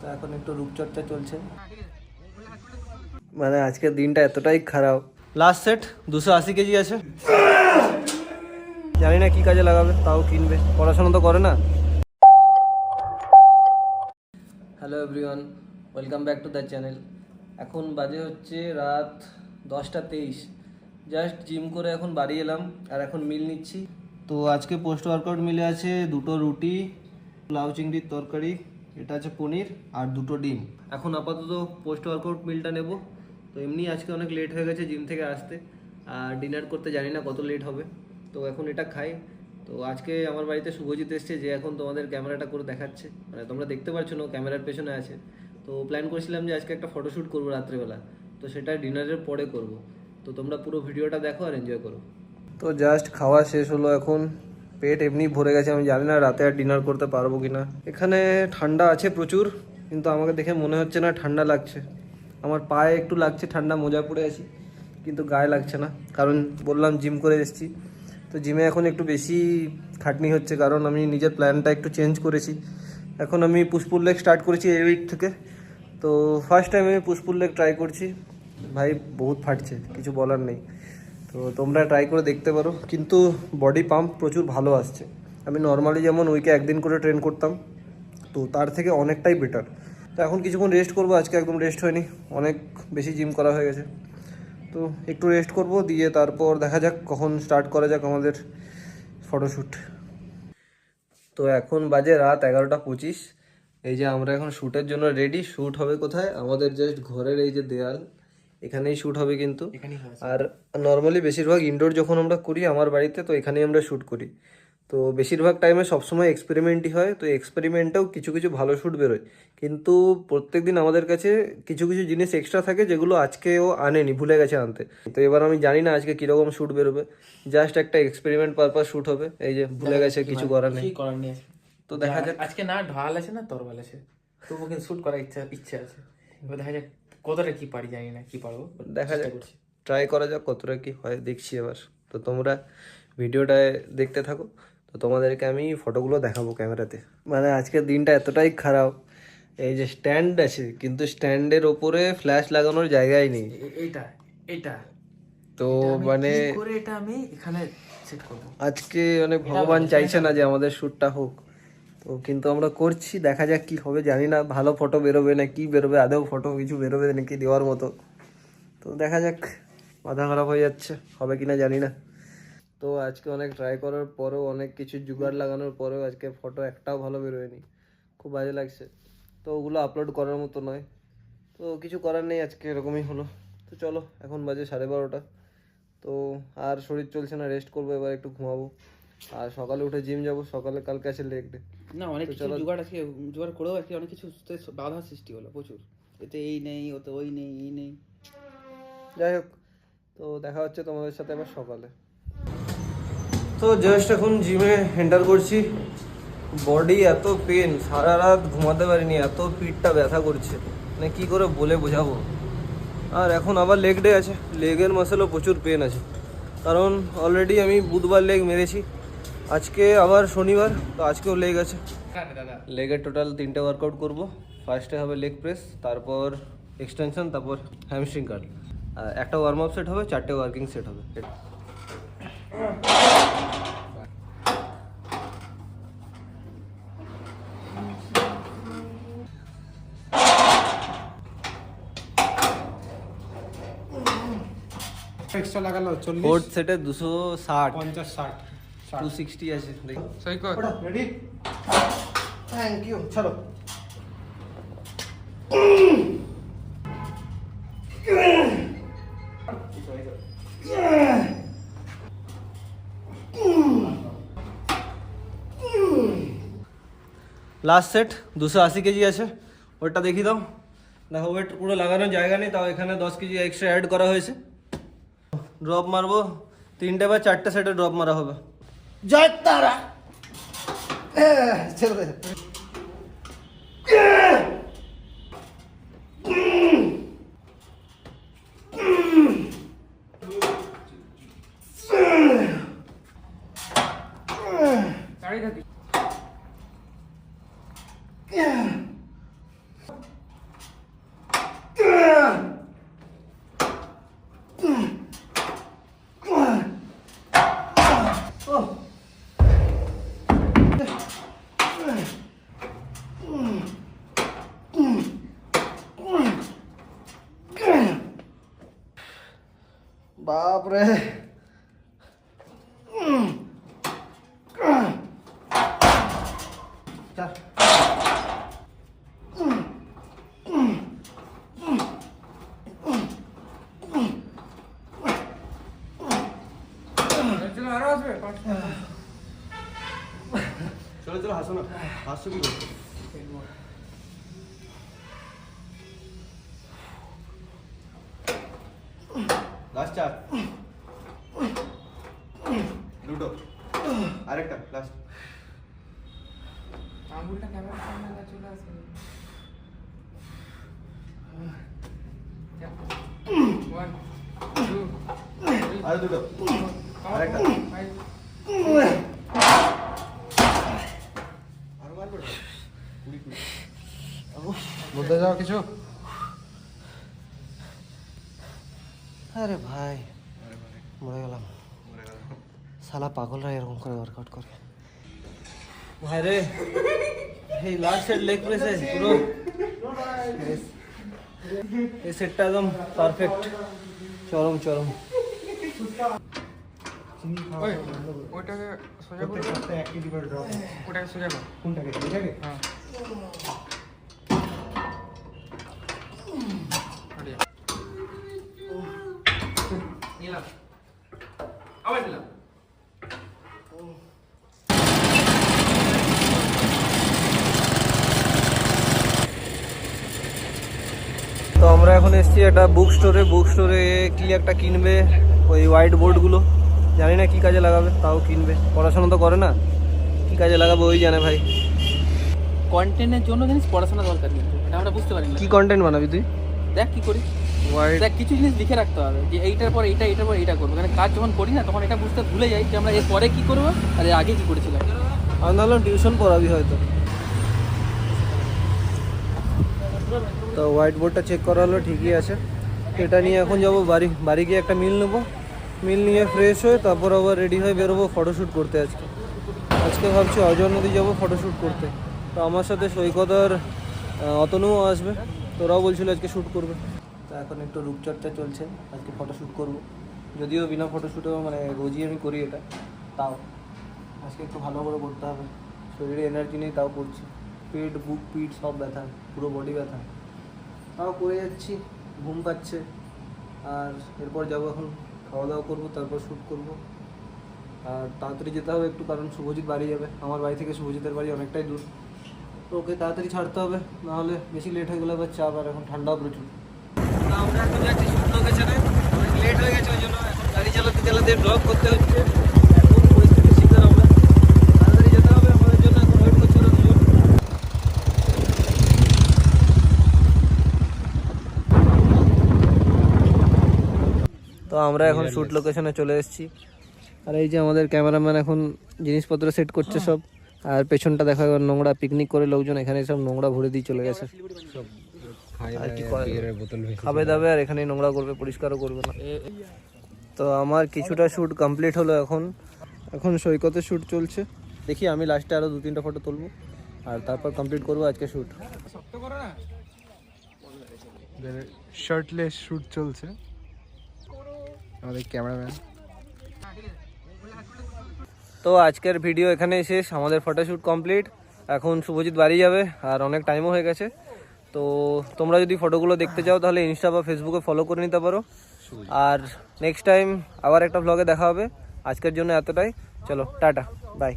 তো এখন একটু রূপচর্চা চলছে। মানে আজকের দিনটা এতটাই খারাপ। লাস্ট সেট 280 কেজি আছে, জানি না কি কাজে লাগাবে, তাও কিনবে, পড়াশোনা তো করে না। Hello everyone, welcome back to the channel. এখন বাজে হচ্ছে রাত 10:23। জাস্ট জিম করে এখন বাড়ি এলাম আর এখন মিল নিচ্ছি। তো আজকে পোস্ট ওয়ার্কআউট মিলে আছে 2টো রুটি, লাউ চিংড়ির তরকারি, এটা আছে পনির আর 2টো ডিম। এখন আপাতত পোস্ট ওয়ার্কআউট মিলটা নেব। তো এমনি আজকে অনেক লেট হয়ে গেছে জিম থেকে আসতে, আর ডিনার করতে জানি না কত লেট হবে। তো এখন এটা খাই। তো আজকে আমার বাড়িতে শুভজিৎ এসছে, যে এখন তোমাদের ক্যামেরাটা করে দেখাচ্ছে, মানে তোমরা দেখতে পাচ্ছ না, ক্যামেরার পেছনে আছে। তো প্ল্যান করেছিলাম যে আজকে একটা ফটোশ্যুট করবো রাত্রেবেলা, তো সেটা ডিনারের পরে করব। তো তোমরা পুরো ভিডিওটা দেখো আর এনজয় করো। তো জাস্ট খাওয়া শেষ হলো, এখন পেট এমনি ভরে গেছে। আমি জানি না রাতে আর ডিনার করতে পারবো কি না। এখানে ঠান্ডা আছে প্রচুর, কিন্তু আমাকে দেখে মনে হচ্ছে না ঠান্ডা লাগছে। আমার পায়ে একটু লাগছে ঠান্ডা, মোজা পরে আছি, কিন্তু গায়ে লাগছে না, কারণ বললাম জিম করে এসেছি। তো জিমে এখন একটু বেশি খাটনি হচ্ছে, কারণ আমি নিজের প্ল্যানটা একটু চেঞ্জ করেছি। এখন আমি পুশ-পুল লেগ স্টার্ট করেছি এই উইক থেকে। তো ফার্স্ট টাইম আমি পুশ-পুল লেগ ট্রাই করছি, ভাই বহুত ফাটছে, কিছু বলার নেই। তো তোমরা ট্রাই করে দেখতে পারো, কিন্তু বডি পাম্প প্রচুর ভালো আসছে। আমি নর্মালি যেমন উইকে একদিন করে ট্রেন করতাম, তো তার থেকে অনেকটাই বেটার। তো এখন কিছুক্ষণ রেস্ট করবো, আজকে একদম রেস্ট হয়নি, অনেক বেশি জিম করা হয়ে গেছে। তো একটু রেস্ট করব, দিয়ে তারপর দেখা যাক কখন স্টার্ট করা যাক আমাদের ফটোশ্যুট। তো এখন বাজে রাত 11:25। এই যে আমরা এখন শ্যুটের জন্য রেডি। শ্যুট হবে কোথায়? আমাদের জাস্ট ঘরের এই যে দেয়াল, এখানেই শ্যুট হবে কিন্তু। আর নর্মালি বেশিরভাগ ইনডোর যখন আমরা করি আমার বাড়িতে, তো এখানেই আমরা শ্যুট করি। তো বেশিরভাগ টাইমে সবসময় এক্সপেরিমেন্টই হয়। তো এক্সপেরিমেন্টেও কিছু কিছু ভালো শ্যুট বেরোয়, কিন্তু প্রত্যেকদিন আমাদের কাছে কিছু কিছু জিনিস এক্সট্রা থাকে, যেগুলো আজকেও আনেনি, ভুলে গেছে আনতে। তো এবার আমি জানি না আজকে কীরকম শ্যুট বেরোবে। জাস্ট একটা এক্সপেরিমেন্ট পারপাস শ্যুট হবে। এই যে ভুলে গেছে, কিছু করার নেই। তো দেখা যাক। আজকে না ঢাল আছে না তরবাল আছে, তবুও কিন্তু শুট করার ইচ্ছা আছে। এবার দেখা যাক কতটা কি পারি, জানি না কি পারবো, দেখা যাক, ট্রাই করা যাক কতটা কি হয়, দেখছি এবার। তো তোমরা ভিডিওটায় দেখতে থাকো, তো তোমাদেরকে আমি ফটোগুলো দেখাবো ক্যামেরাতে। মানে আজকের দিনটা এতটাই খারাপ। এই যে স্ট্যান্ড আছে, কিন্তু স্ট্যান্ডের ওপরে ফ্ল্যাশ লাগানোর জায়গাই নেই। এইটা এইটা তো মানে করে এটা আমি এখানে সেট করব আজকে মানে ভগবান চাইছে না যে আমাদের শ্যুটটা হোক। তো কিন্তু আমরা করছি, দেখা যাক কি হবে, জানি না ভালো ফটো বেরোবে না কি বেরোবে, আদৌ ফটো কিছু বেরোবে নাকি দেওয়ার মতো। তো দেখা যাক, মাথা খারাপ হয়ে যাচ্ছে, হবে কিনা জানি না। তো আজকে অনেক ট্রাই করার পরেও, অনেক কিছু জোগাড় লাগানোর পরেও আজকে ফটো একটাও ভালো বেরোয়নি, খুব বাজে লাগছে। তো ওগুলো আপলোড করার মতো নয়, তো কিছু করার নেই, আজকে এরকমই হলো। তো চলো, এখন বাজে 12:30। তো আর শরীর চলছে না, রেস্ট করবো, এবার একটু ঘুমাবো। আর সকালে উঠে জিম যাব, সকালে কালকে আছে লেগ ডে। না, অনেক কিছু জোগাড় আছে, জোগাড় করেও আর কি অনেক কিছু বাধা সৃষ্টি হলো প্রচুর। এতে এই নেই, ওতে ওই নেই, এই নেই। যাই হোক, তো দেখা হচ্ছে তোমাদের সাথে আবার সকালে। তো জাস্ট এখন জিমে এন্টার করছি। বডি এত পেন, সারা রাত ঘুমাতে পারিনি, এত পিঠটা ব্যথা করছে, মানে কী করে বলে বোঝাবো। আর এখন আবার লেগ ডে আছে, লেগের মাসেলও প্রচুর পেন আছে, কারণ অলরেডি আমি বুধবার লেগ মেরেছি, আজকে আবার শনিবার, তো আজকেও লেগ আছে। লেগের টোটাল 3টে ওয়ার্কআউট করব। ফার্স্টে হবে লেগ প্রেস, তারপর এক্সটেনশন, তারপর হ্যামস্ট্রিং কার্ল। একটা ওয়ার্ম আপ সেট হবে, 4টে ওয়ার্কিং সেট হবে। এক্সট্রা লাগালো 40 ফোর্থ সেটে 260, 50 60 260 আছে। দেখি সই কর। রেডি, থ্যাংক ইউ, চলো। লাস্ট সেট 280 কেজি আছে, ওটা দেখিয়ে দাও। দেখো ওয়েট পুরো লাগানোর জায়গা নেই, তাও এখানে 10 কেজি এক্সট্রা অ্যাড করা হয়েছে। ড্রপ মারবো 3টে বা 4টে সেটে ড্রপ মারা হবে। জয় তারা, ছেড়ে দে। বাপ রে চার চলো চলো হাসো না হাসছো কি করছো লাস্ট চার দুটো আরেকটা লাস্ট আঙুলটা ক্যামেরার সামনে না চলে আসে ওয়ান টু আর দুটো আরেকটা আরো মারবে কুড়ি কুড়ি বলতে যাও কিছু আরে ভাই মরে গেলাম শালা পাগলরা এরকম করে ওয়ার্কআউট করে ভাই রে এই লাস্ট সেট লেগ প্রেসে পুরো এই সেটটা একদম পারফেক্ট চরম চরম ওইটাকে সোজা করে ওটাকে সোজা কর কোনটাকে এটাকে হ্যাঁ নিলাম আবার নিলাম তো আমরা এখন এসেছি একটা বুক স্টোরে কি একটা কিনবে ওই হোয়াইট বোর্ডগুলো জানি না কি কাজে লাগাবে তাও কিনবে পড়াশোনা তো করে না কি কাজে লাগাবে ওই জানে ভাই কন্টেন্টের জন্য জানিস পড়াশোনা দরকার কিন্তু এটা আমরা বুঝতে পারি না কি কন্টেন্ট বানাবি তুই দেখ কি করি হোয়াইট দেখ কিছু জিনিস লিখে রাখতে হবে যে এইটার পর এইটার পর এইটা করবো মানে কাজ যখন করি না তখন এটা বুঝতে ভুলে যাই যে আমরা এর পরে কি করবো আর এর আগে কি করেছিলাম আমি ভাবলাম টিউশন পড়াবি হয়তো তো হোয়াইট বোর্ডটা চেক করা হলো ঠিকই আছে এটা নিয়ে এখন যাবো বাড়ি গিয়ে একটা মিল নেবো মিল নিয়ে ফ্রেশ হয়ে তারপর আবার রেডি হয়ে বেরোবো ফটোশ্যুট করতে আজকে ভাবছি অজয় নদী যাবো ফটোশ্যুট করতে তো আমার সাথে সৈকত আর অতনুও আসবে তোরাও বলছিল আজকে শ্যুট করবে তো এখন একটু রূপচর্চা চলছে আজকে ফটোশ্যুট করবো যদিও বিনা ফটোশ্যুটেও মানে রোজই আমি করি এটা তাও আজকে একটু ভালো করে করতে হবে শরীরে এনার্জি নেই তাও করছি পেট বুক পিঠ সব ব্যথা পুরো বডি ব্যথা তাও করে যাচ্ছি ঘুম পাচ্ছে আর এরপর যাবো এখন খাওয়া দাওয়া করবো তারপর শ্যুট করবো আর তাড়াতাড়ি যেতে হবে একটু কারণ শুভজিৎ বাড়ি যাবে আমার বাড়ি থেকে শুভজিতের বাড়ি অনেকটাই দূর তো ওকে তাড়াতাড়ি ছাড়তে হবে নাহলে বেশি লেট হয়ে গেলে আবার চাপ আর এখন ঠান্ডাও প্রচুর আমরা এখন যাচ্ছি শ্যুট লোকেশনে অনেক লেট হয়ে গেছে ওই জন্য এখন গাড়ি চালাতে ড্রপ করতে হচ্ছে এখন পরিস্থিতির শিকার আমরা তাড়াতাড়ি যেতে হবে আমাদের জন্য এখন ওয়েট করছে ওরা দুজন তো আমরা এখন শ্যুট লোকেশনে চলে এসেছি আর এই যে আমাদের ক্যামেরাম্যান এখন জিনিসপত্র সেট করছে সব আর পেছনটা দেখা গেল নোংরা পিকনিক করে লোকজন এখানে সব নোংরা ভরে দিয়ে চলে গেছে আর কি করে খাবে দাবে আর এখানে নোংরা করবে পরিষ্কারও করবে না তো আমার কিছুটা শ্যুট কমপ্লিট হলো এখন সৈকতের শ্যুট চলছে দেখি আমি লাস্টে আরও 2-3টা ফটো তুলবো আর তারপর কমপ্লিট করবো আজকে শ্যুট শার্টলেস শুট চলছে আমাদের ক্যামেরাম্যান তো আজকের ভিডিও এখানেই শেষ আমাদের ফটোশ্যুট কমপ্লিট এখন শুভজিৎ বাড়ি যাবে আর অনেক টাইমও হয়ে গেছে তো তোমরা যদি ফটোগুলো দেখতে চাও তাহলে ইনস্টা বা ফেসবুকে ফলো করে নিতে পারো আর নেক্সট টাইম আবার একটা ব্লগে দেখা হবে আজকের জন্য এতটাই চলো টাটা বাই